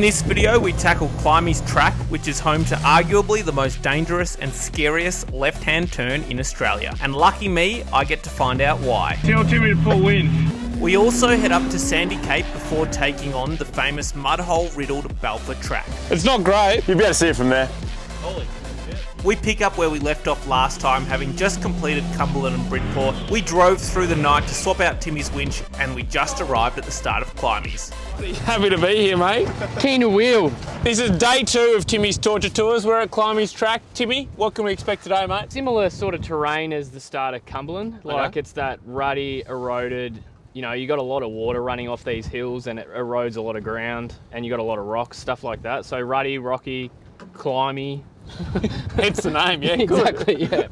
this video, we tackle Climies Track, which is home to arguably the most dangerous and scariest left-hand turn in Australia. And lucky me, I get to find out why. Tell Timmy to pull in. We also head up to Sandy Cape before taking on the famous mudhole-riddled Balfour Track. It's not great. You'll be able to see it from there. Holy shit. We pick up where we left off last time, having just completed Cumberland and Bridport. We drove through the night to swap out Timmy's winch, and we just arrived at the start of Climies. Happy to be here, mate. Keen to wheel. This is day 2 of Timmy's torture tours. We're at Climies Track. Timmy, what can we expect today, mate? Similar sort of terrain as the start of Cumberland. Like it's that ruddy, eroded, you know, you got a lot of water running off these hills and it erodes a lot of ground and you got a lot of rocks, stuff like that. So ruddy, rocky, climby. Hence the name, yeah. Exactly, yeah.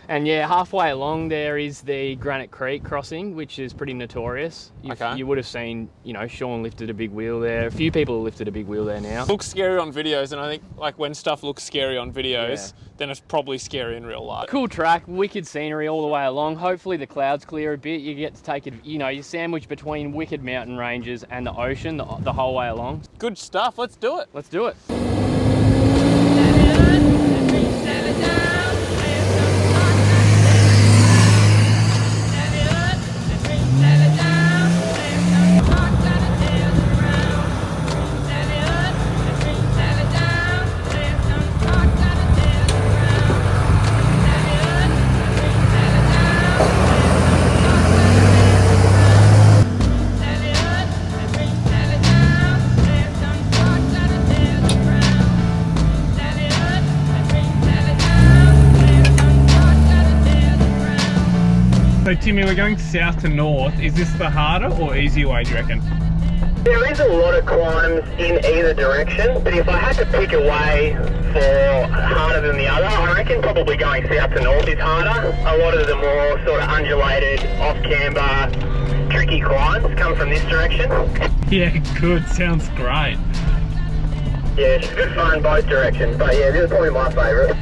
And yeah, halfway along there is the Granite Creek crossing, which is pretty notorious. You would have seen, you know, Sean lifted a big wheel there. A few people have lifted a big wheel there now. Looks scary on videos, and I think like when stuff looks scary on videos, then it's probably scary in real life. Cool track, wicked scenery all the way along. Hopefully the clouds clear a bit. You get to take it, you know, you sandwich between wicked mountain ranges and the ocean the whole way along. Good stuff, let's do it. Let's do it. So Timmy, we're going south to north. Is this the harder or easier way, do you reckon? There is a lot of climbs in either direction, but if I had to pick a way for harder than the other, I reckon probably going south to north is harder. A lot of the more sort of undulated, off-camber, tricky climbs come from this direction. Yeah, good. Sounds great. Yeah, it's good fun both directions, but yeah, this is probably my favourite.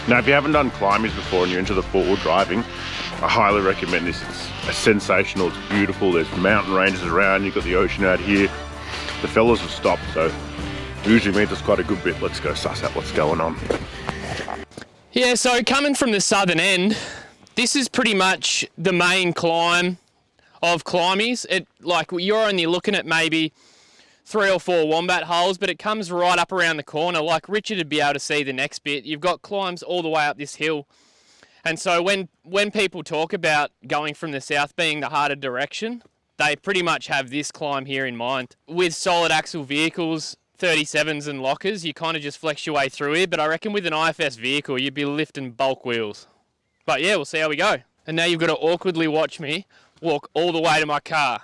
Now, if you haven't done Climies before and you're into the four-wheel driving, I highly recommend this. It's sensational, it's beautiful, there's mountain ranges around, you've got the ocean out here. The fellas have stopped, so usually means it's quite a good bit. Let's go suss out what's going on. Yeah, so coming from the southern end, this is pretty much the main climb of Climies. Like you're only looking at maybe 3 or 4 wombat holes, but it comes right up around the corner. Like Richard would be able to see the next bit. You've got climbs all the way up this hill. And so when people talk about going from the south being the harder direction, they pretty much have this climb here in mind. With solid axle vehicles, 37s and lockers, you kind of just flex your way through here, but I reckon with an IFS vehicle, you'd be lifting bulk wheels. But yeah, we'll see how we go. And now you've got to awkwardly watch me walk all the way to my car.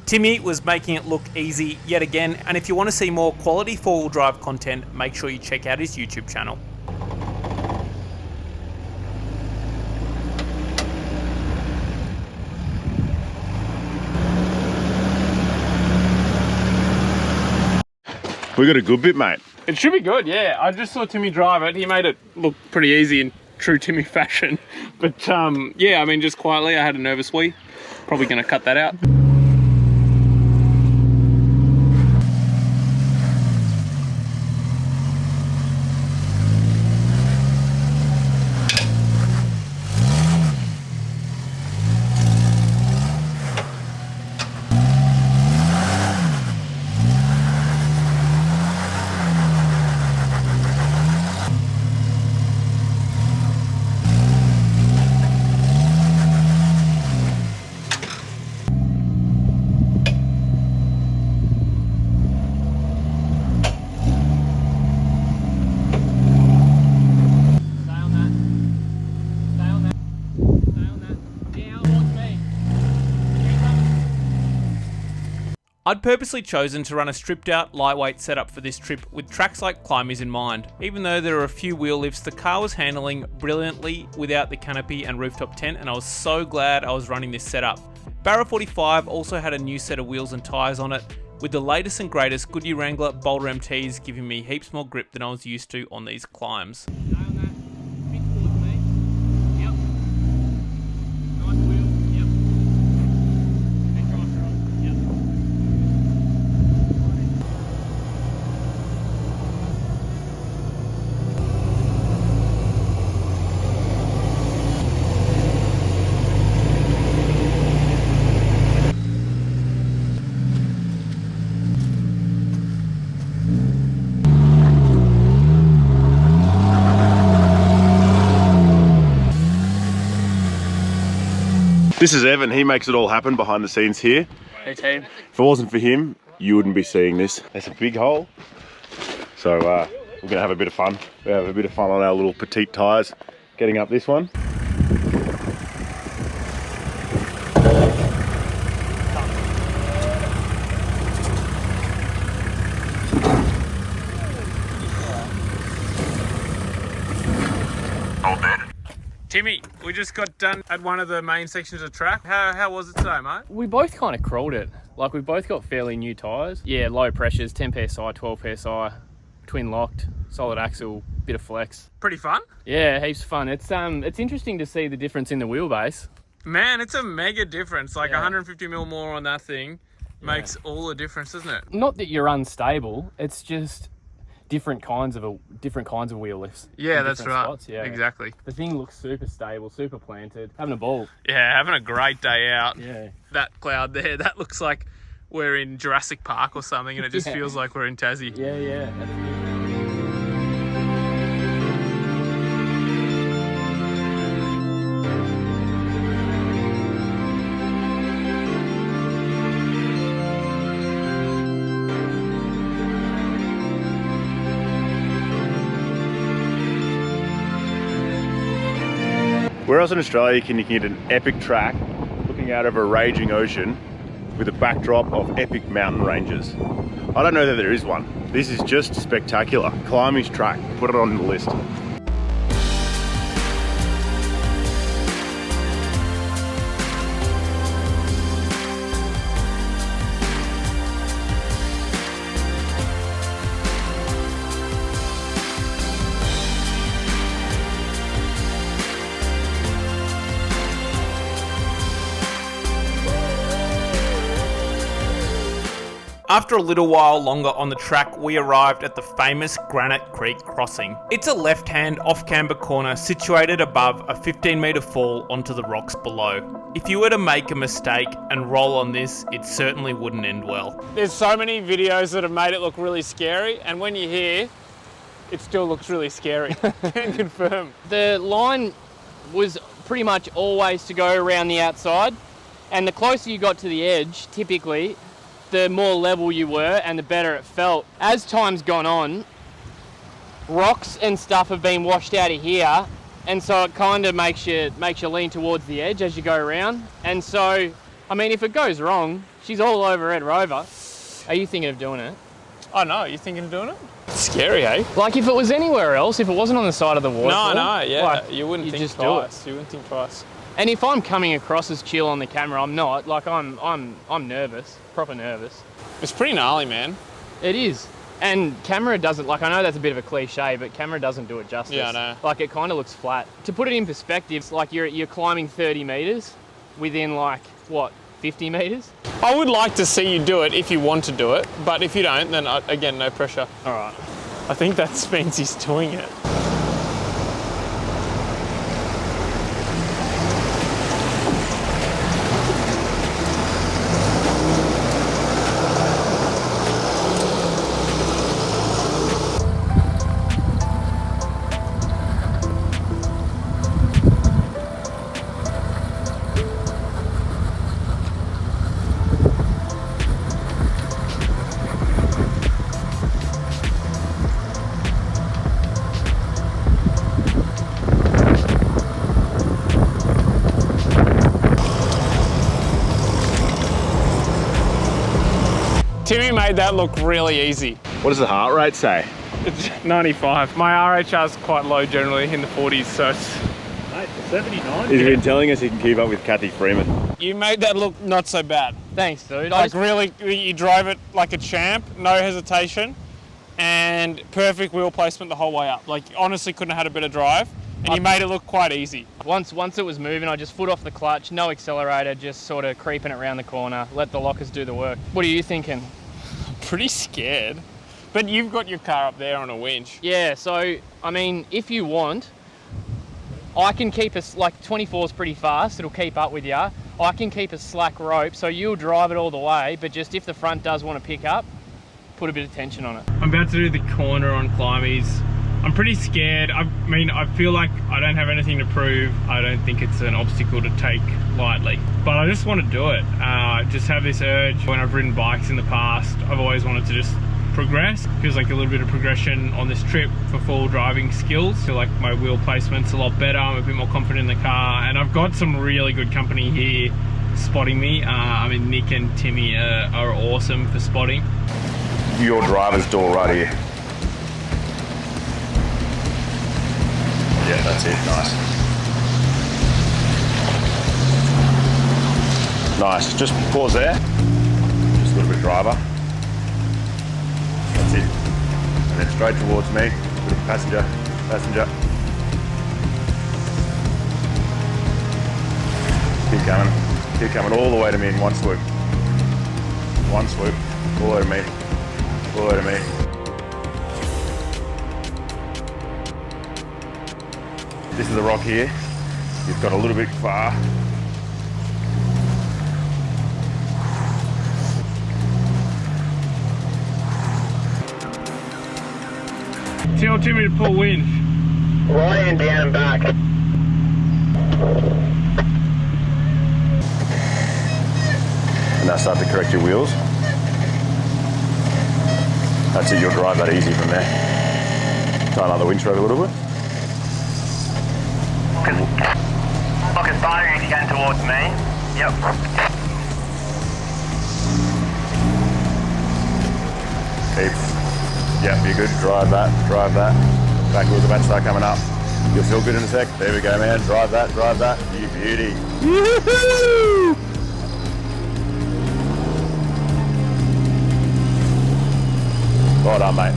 Timmy was making it look easy yet again, and if you want to see more quality four-wheel drive content, make sure you check out his YouTube channel. We got a good bit, mate. It should be good, yeah. I just saw Timmy drive it. He made it look pretty easy in true Timmy fashion. But yeah, I mean, just quietly, I had a nervous wee. Probably gonna cut that out. I'd purposely chosen to run a stripped out, lightweight setup for this trip with tracks like Climies in mind. Even though there are a few wheel lifts, the car was handling brilliantly without the canopy and rooftop tent, and I was so glad I was running this setup. Barra 45 also had a new set of wheels and tyres on it, with the latest and greatest Goodyear Wrangler Boulder MTs giving me heaps more grip than I was used to on these climbs. This is Evan, he makes it all happen behind the scenes here. Hey team. If it wasn't for him, you wouldn't be seeing this. It's a big hole. So we're gonna have a bit of fun. We have a bit of fun on our little petite tyres, getting up this one. Timmy, we just got done at one of the main sections of track. How was it today, mate? We both kind of crawled it. Like, we both got fairly new tyres. Yeah, low pressures, 10 PSI, 12 PSI, twin locked, solid axle, bit of flex. Pretty fun. Yeah, heaps of fun. It's interesting to see the difference in the wheelbase. Man, it's a mega difference. Like 150mm more on that thing makes all the difference, doesn't it? Not that you're unstable, it's just different kinds of wheel lifts. Yeah, that's right. Spots. Yeah, exactly. The thing looks super stable, super planted. Having a ball. Yeah, having a great day out. Yeah. That cloud there, that looks like we're in Jurassic Park or something, and it just feels like we're in Tassie. Yeah, that's good. Where else in Australia can you get an epic track looking out over a raging ocean with a backdrop of epic mountain ranges? I don't know that there is one. This is just spectacular. Climies Track, put it on the list. After a little while longer on the track, we arrived at the famous Granite Creek crossing. It's a left-hand off-camber corner situated above a 15-metre fall onto the rocks below. If you were to make a mistake and roll on this, it certainly wouldn't end well. There's so many videos that have made it look really scary, and when you're here, it still looks really scary. Can confirm. The line was pretty much always to go around the outside, and the closer you got to the edge, typically, the more level you were and the better it felt. As time's gone on, rocks and stuff have been washed out of here, and so it kind of makes you lean towards the edge as you go around. And so I mean, if it goes wrong, she's all over Red Rover. Are you thinking of doing it? Oh no, you thinking of doing it? It's scary, eh? Like if it was anywhere else, if it wasn't on the side of the waterfall. No, yeah. Like, you wouldn't think just twice. You wouldn't think twice. And if I'm coming across as chill on the camera, I'm not. Like I'm nervous, proper nervous. It's pretty gnarly, man. It is. And camera doesn't, like, I know that's a bit of a cliche, but camera doesn't do it justice. Yeah, I know. Like, it kind of looks flat. To put it in perspective, it's like you're climbing 30 metres within, like, what, 50 metres? I would like to see you do it if you want to do it, but if you don't, then again, no pressure. All right. I think that means he's doing it. Timmy made that look really easy. What does the heart rate say? It's 95. My RHR is quite low generally, in the 40s, so it's... Mate, 79. He's been telling us he can keep up with Kathy Freeman. You made that look not so bad. Thanks, dude. Like really, you drove it like a champ, no hesitation, and perfect wheel placement the whole way up. Like honestly couldn't have had a better drive, and you made it look quite easy. Once it was moving, I just foot off the clutch, no accelerator, just sort of creeping it around the corner, let the lockers do the work. What are you thinking? Pretty scared, but you've got your car up there on a winch. Yeah, so, I mean, if you want, I can keep us, like 24 is pretty fast, it'll keep up with you. I can keep a slack rope, so you'll drive it all the way, but just if the front does want to pick up, put a bit of tension on it. I'm about to do the corner on Climies. I'm pretty scared. I mean, I feel like I don't have anything to prove. I don't think it's an obstacle to take lightly, but I just want to do it. Just have this urge. When I've ridden bikes in the past, I've always wanted to just progress. Feels like a little bit of progression on this trip for full driving skills. Feel like my wheel placement's a lot better. I'm a bit more confident in the car, and I've got some really good company here spotting me. I mean, Nick and Timmy are awesome for spotting. Your driver's door right here. Yeah, that's it. Nice. Nice. Just pause there. Just a little bit of driver. That's it. And then straight towards me. Little passenger. Passenger. Keep coming. Keep coming all the way to me in one swoop. One swoop. All the way to me. All the way to me. This is the rock here. You've got a little bit far. Tell Timmy to pull winch. Right and down and back. And now start to correct your wheels. That's it, you'll drive that easy from there. Tighten up the winch rope a little bit. Look, it's firing again towards me. Yep. Keep. Yep, you're good. Drive that, drive that. Back wheels about to start coming up. You'll feel good in a sec. There we go, man. Drive that, drive that. You beauty. Woohoo! Well done, mate.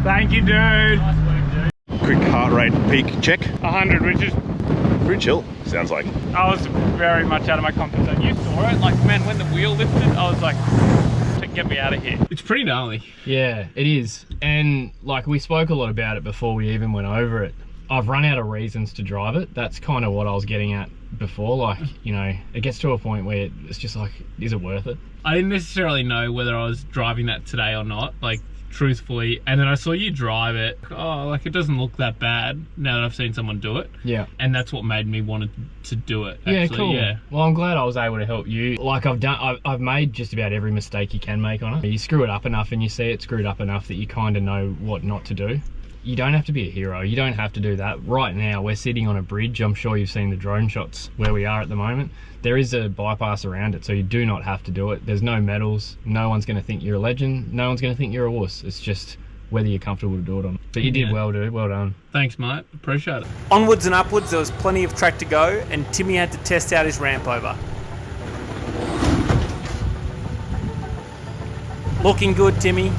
Thank you, dude. Quick heart rate peak check. 100, which is... Pretty chill, sounds like. I was very much out of my comfort zone. You saw it, like, man, when the wheel lifted, I was like, get me out of here. It's pretty gnarly. Yeah, it is. And like we spoke a lot about it before we even went over it. I've run out of reasons to drive it. That's kind of what I was getting at before. Like, you know, it gets to a point where it's just like, is it worth it? I didn't necessarily know whether I was driving that today or not, like, truthfully. And then I saw you drive it. Oh, like, it doesn't look that bad now that I've seen someone do it. Yeah. And that's what made me want to do it, actually. Yeah, cool. Yeah. Well, I'm glad I was able to help you. Like, I've made just about every mistake you can make on it. You screw it up enough and you see it screwed up enough that you kind of know what not to do. you don't have to be a hero. You don't have to do that. Right now, we're sitting on a bridge. I'm sure you've seen the drone shots where we are at the moment. There is a bypass around it, so you do not have to do it. There's no medals. No one's going to think you're a legend. No one's going to think you're a wuss. It's just whether you're comfortable to do it or not. But you did well, dude. Well done. Thanks, mate. Appreciate it. Onwards and upwards, there was plenty of track to go, and Timmy had to test out his ramp over. Looking good, Timmy.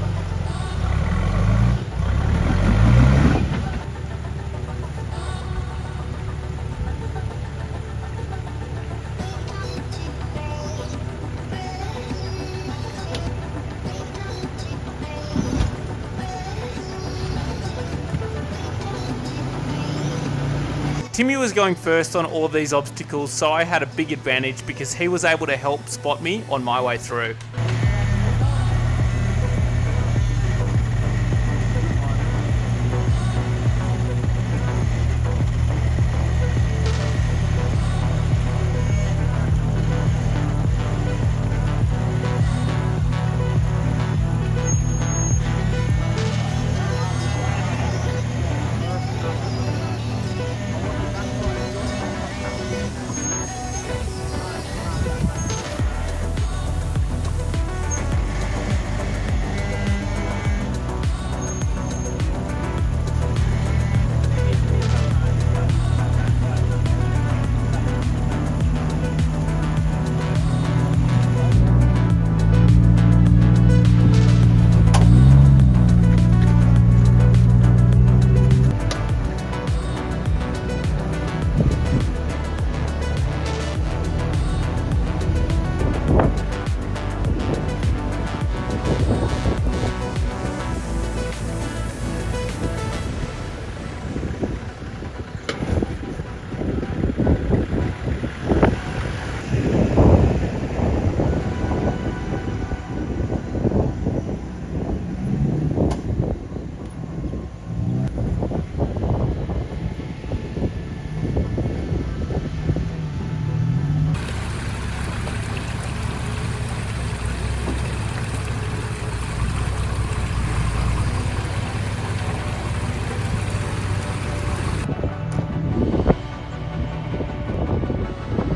Timmy was going first on all of these obstacles, so I had a big advantage because he was able to help spot me on my way through.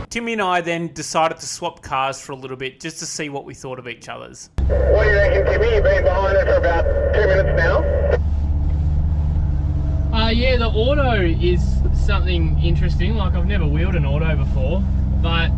Timmy and I then decided to swap cars for a little bit just to see what we thought of each other's. What do you reckon, Timmy? You've been behind it for about 2 minutes now? Yeah, the auto is something interesting. Like, I've never wheeled an auto before, but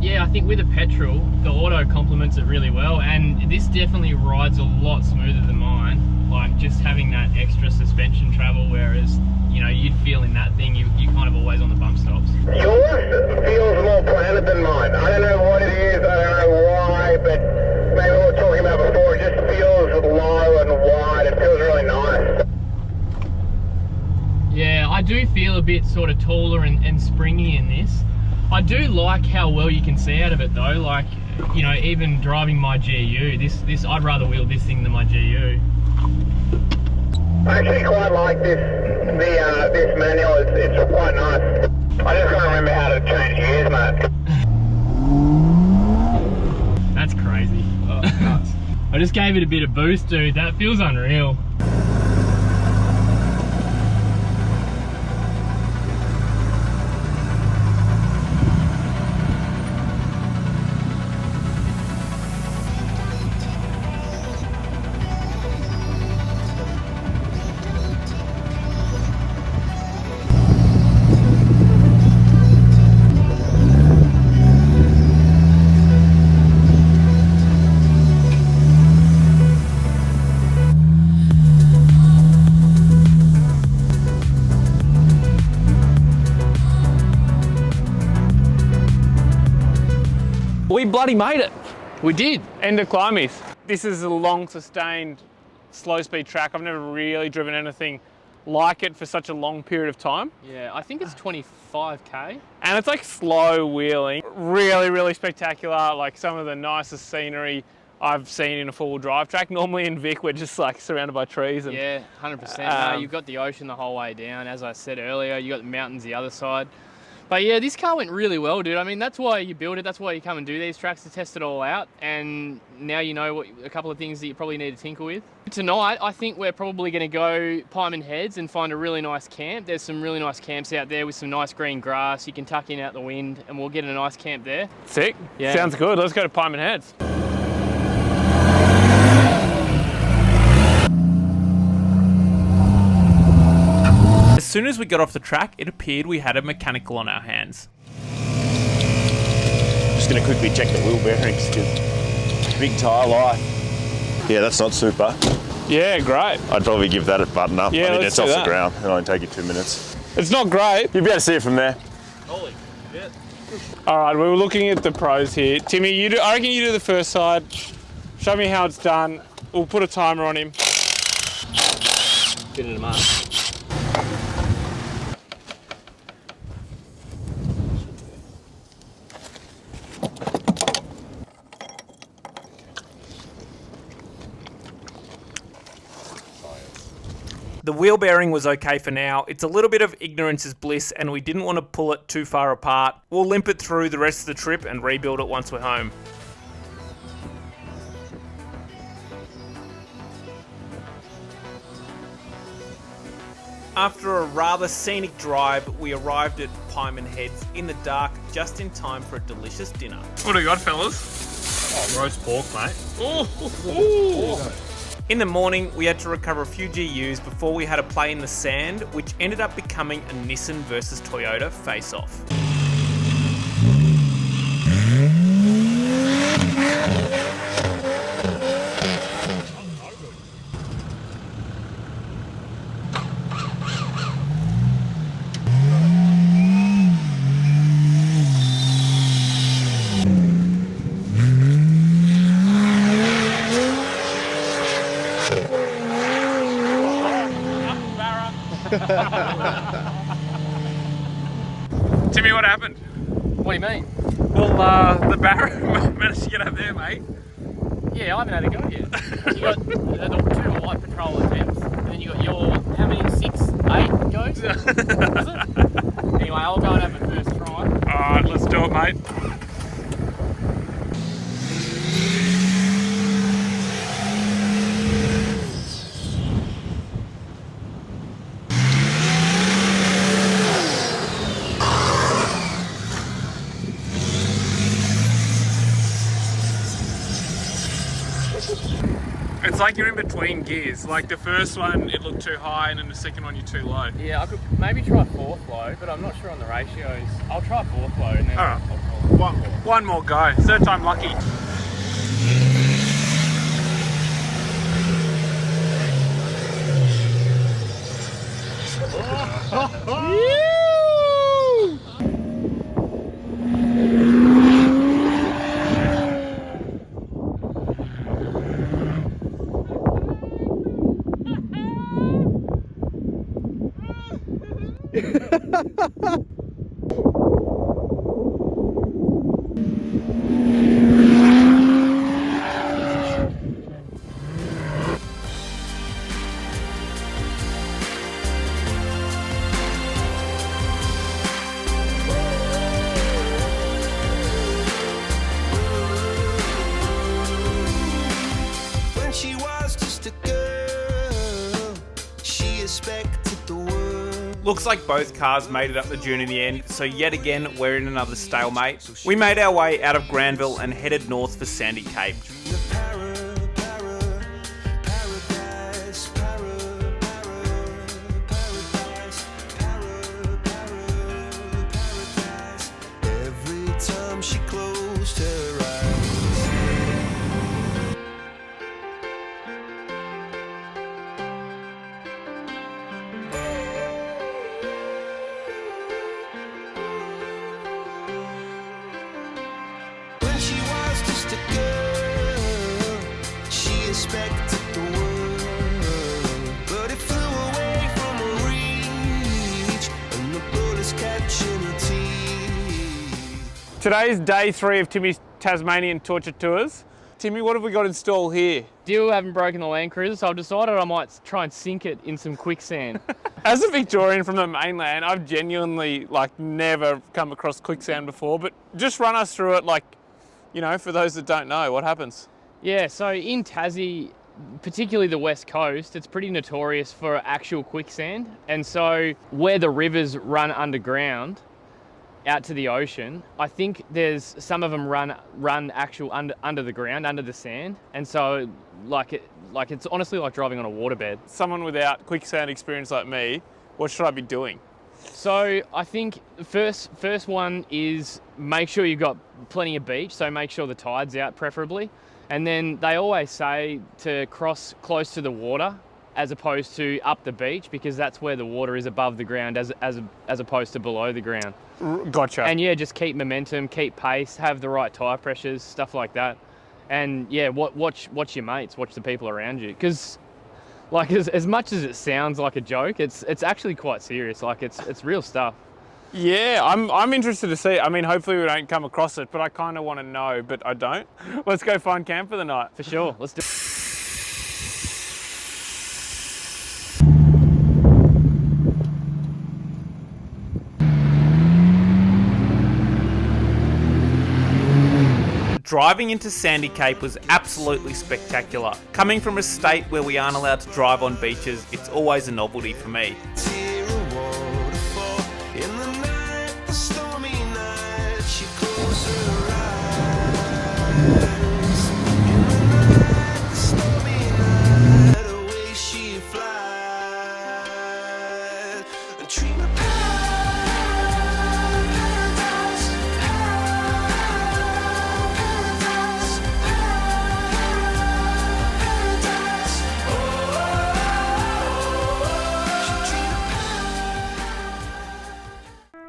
yeah, I think with a petrol, the auto complements it really well, and this definitely rides a lot smoother than mine. Like, just having that extra suspension travel, whereas, you know, you'd feel in that thing, you kind of always on the bump stops. Yours feels more planted than mine. I don't know what it is, I don't know why, but maybe we were talking about before, it just feels low and wide. It feels really nice. Yeah, I do feel a bit sort of taller and springy in this. I do like how well you can see out of it though. Like, you know, even driving my GU, this I'd rather wheel this thing than my GU. I actually quite like this manual. It's quite nice. I just can't remember how to change gears, mate. That's crazy. Oh, nuts. I just gave it a bit of boost, dude. That feels unreal. We bloody made it. We did. End of Climies. This is a long sustained slow speed track. I've never really driven anything like it for such a long period of time. Yeah, I think it's 25k. And it's like slow wheeling. Really, really spectacular. Like some of the nicest scenery I've seen in a four-wheel drive track. Normally in Vic, we're just like surrounded by trees. And, yeah, 100%. You've got the ocean the whole way down. As I said earlier, you got the mountains the other side. But yeah, this car went really well, dude. I mean, that's why you build it. That's why you come and do these tracks, to test it all out. And now you know a couple of things that you probably need to tinker with. Tonight, I think we're probably going to go Pieman Heads and find a really nice camp. There's some really nice camps out there with some nice green grass. You can tuck in out the wind, and we'll get a nice camp there. Sick. Yeah. Sounds good. Let's go to Pieman Heads. As soon as we got off the track, it appeared we had a mechanical on our hands. Just going to quickly check the wheel bearings because big tyre life. Yeah, that's not super. Yeah, great. I'd probably give that a button up. Yeah, I mean, let's it's do off that. the ground. It'll only take you 2 minutes. It's not great. You'll be able to see it from there. Holy shit. All right, we were looking at the pros here. Timmy, I reckon you do the first side. Show me how it's done. We'll put a timer on him. Get in the mark. The wheel bearing was okay for now. It's a little bit of ignorance is bliss, and we didn't want to pull it too far apart. We'll limp it through the rest of the trip and rebuild it once we're home. After a rather scenic drive, we arrived at Pieman Heads in the dark, just in time for a delicious dinner. What do we got, fellas? Oh, roast pork, mate. In the morning, we had to recover a few GUs before we had to play in the sand, which ended up becoming a Nissan versus Toyota face-off. Timmy, what happened? What do you mean? Well, the Barra managed to get up there, mate. Yeah, I haven't had a go yet. You got the 2 light patrol attempts, and then you got your, how many, 6, 8 goes? Was it? Anyway, I'll go and have a first try. Alright, let's do it, mate. It's like you're in between gears. Like the first one, it looked too high, and then the second one, you're too low. Yeah, I could maybe try 4th low, but I'm not sure on the ratios. I'll try 4th low and then Alright. I'll call it. One more go. Third time lucky. When she was just a girl, she expected the world. Looks like both cars made it up the dune in the end, so yet again we're in another stalemate. We made our way out of Granville and headed north for Sandy Cape. Every time she closed her eyes. When she was just a girl, she expected the world, but it flew away from her reach, and the bullets catching her teeth. Today's day 3 of Timmy's Tasmanian torture tours. Timmy, what have we got installed here? Still haven't broken the Land Cruiser, so I've decided I might try and sink it in some quicksand. As a Victorian from the mainland, I've genuinely never come across quicksand before, but just run us through it, for those that don't know, what happens? Yeah, so in Tassie, particularly the west coast, it's pretty notorious for actual quicksand. And so where the rivers run underground out to the ocean, I think there's some of them run actual under the ground, under the sand. And so it's honestly like driving on a waterbed. Someone without quicksand experience like me, what should I be doing? So I think the first one is make sure you've got plenty of beach, so make sure the tide's out preferably. And then they always say to cross close to the water as opposed to up the beach, because that's where the water is above the ground as opposed to below the ground. Gotcha. And yeah, just keep momentum, keep pace, have the right tyre pressures, stuff like that. And yeah, watch your mates, watch the people around you, because as much as it sounds like a joke, it's actually quite serious. It's real stuff. Yeah, I'm interested to see. I mean, hopefully we don't come across it, but I kind of want to know, but I don't. Let's go find camp for the night. For sure, let's do it. Driving into Sandy Cape was absolutely spectacular. Coming from a state where we aren't allowed to drive on beaches, it's always a novelty for me. Tear a waterfall in the night, the stormy night. She closes her eyes. In the night, the stormy night, away she flies. A dream of paradise,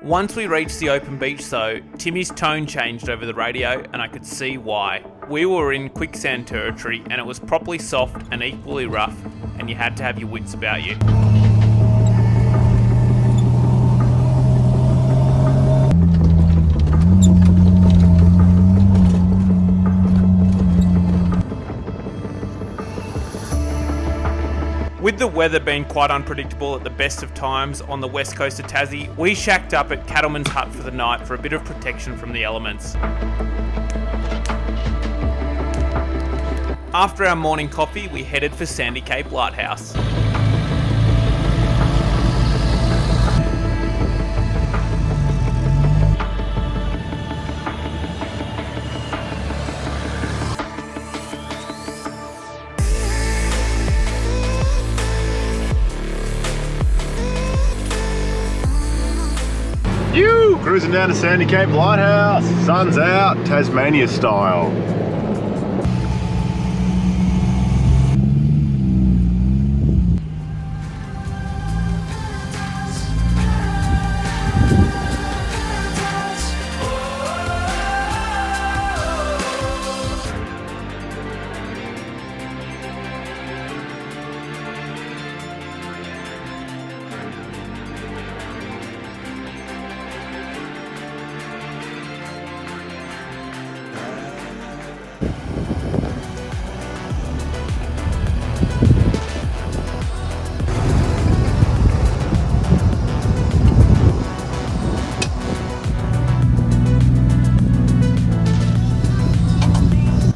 Once we reached the open beach though, Timmy's tone changed over the radio and I could see why. We were in quicksand territory and it was properly soft and equally rough, and you had to have your wits about you. With the weather being quite unpredictable at the best of times on the west coast of Tassie, we shacked up at Cattleman's Hut for the night for a bit of protection from the elements. After our morning coffee, we headed for Sandy Cape Lighthouse. Cruising down to Sandy Cape Lighthouse. Sun's out, Tasmania style.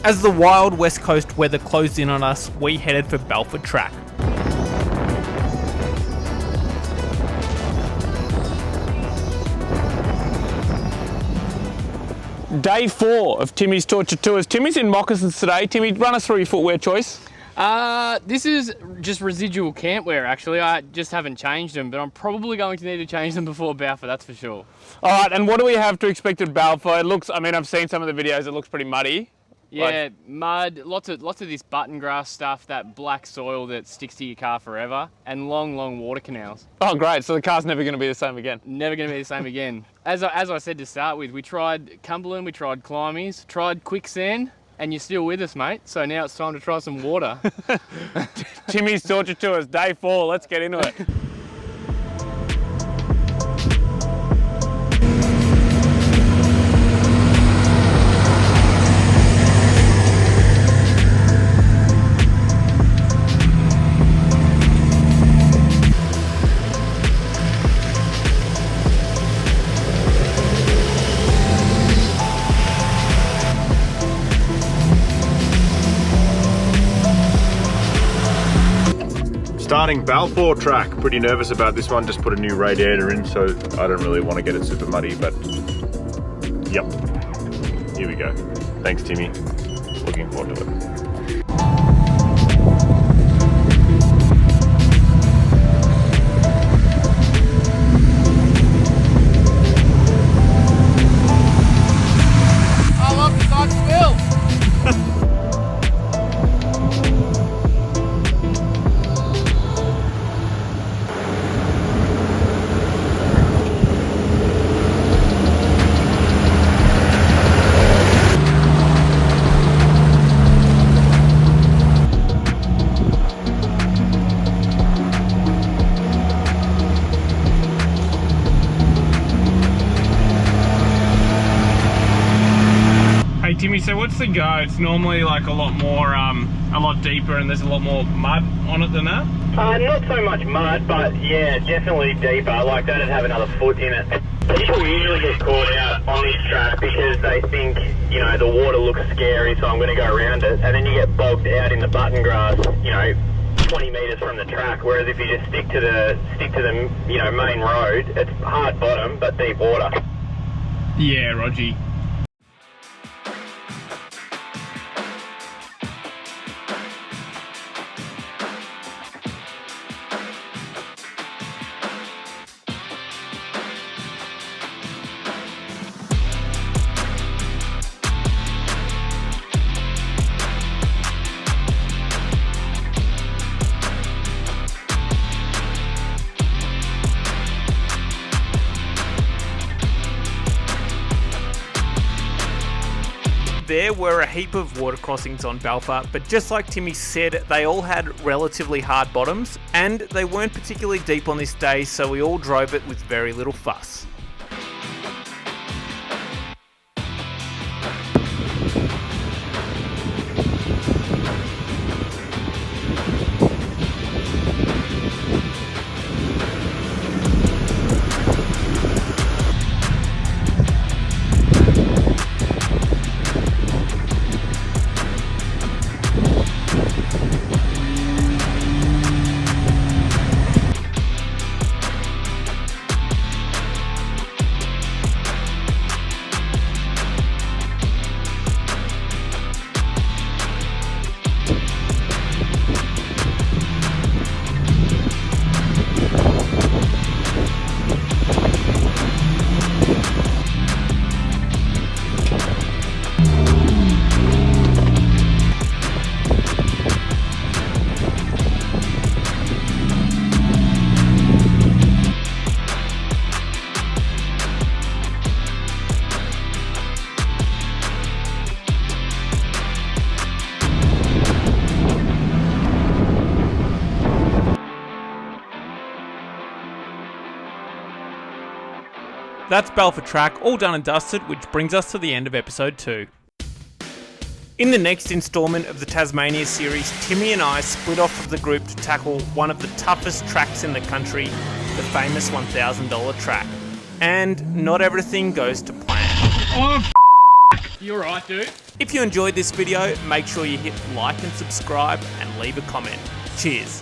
As the wild west coast weather closed in on us, we headed for Balfour Track. Day 4 of Timmy's Torture Tours. Timmy's in moccasins today. Timmy, run us through your footwear choice. This is just residual camp wear actually. I just haven't changed them, but I'm probably going to need to change them before Balfour, that's for sure. All right, and what do we have to expect at Balfour? It looks, I've seen some of the videos, it looks pretty muddy. Yeah, mud, lots of this button grass stuff, that black soil that sticks to your car forever, and long water canals. Oh great, so the car's never going to be the same again. Never going to be the same again. As I said to start with, we tried Cumberland, we tried Climies, tried quicksand, and you're still with us, mate. So now it's time to try some water. Timmy's Torture Tours, day 4, let's get into it. starting Balfour Track. Pretty nervous about this one. Just put a new radiator in, so I don't really want to get it super muddy, but yep. Here we go. Thanks, Timmy. Looking forward to it. I love the Dodge wheel. Hey Timmy, so what's the go? It's normally like a lot more, a lot deeper, and there's a lot more mud on it than that? Not so much mud, but yeah, definitely deeper. Like that'd have another foot in it. People usually get caught out on this track because they think, you know, the water looks scary, so I'm going to go around it, and then you get bogged out in the button grass, you know, 20 metres from the track. Whereas if you just stick to the you know, main road, it's hard bottom but deep water. Yeah, Rogie. There were a heap of water crossings on Balfour, but just like Timmy said, they all had relatively hard bottoms, and they weren't particularly deep on this day, so we all drove it with very little fuss. That's Balfour Track, all done and dusted, which brings us to the end of episode 2. In the next instalment of the Tasmania series, Timmy and I split off of the group to tackle one of the toughest tracks in the country, the famous $1,000 track. And not everything goes to plan. Oh, you're right, dude. If you enjoyed this video, make sure you hit like and subscribe and leave a comment. Cheers.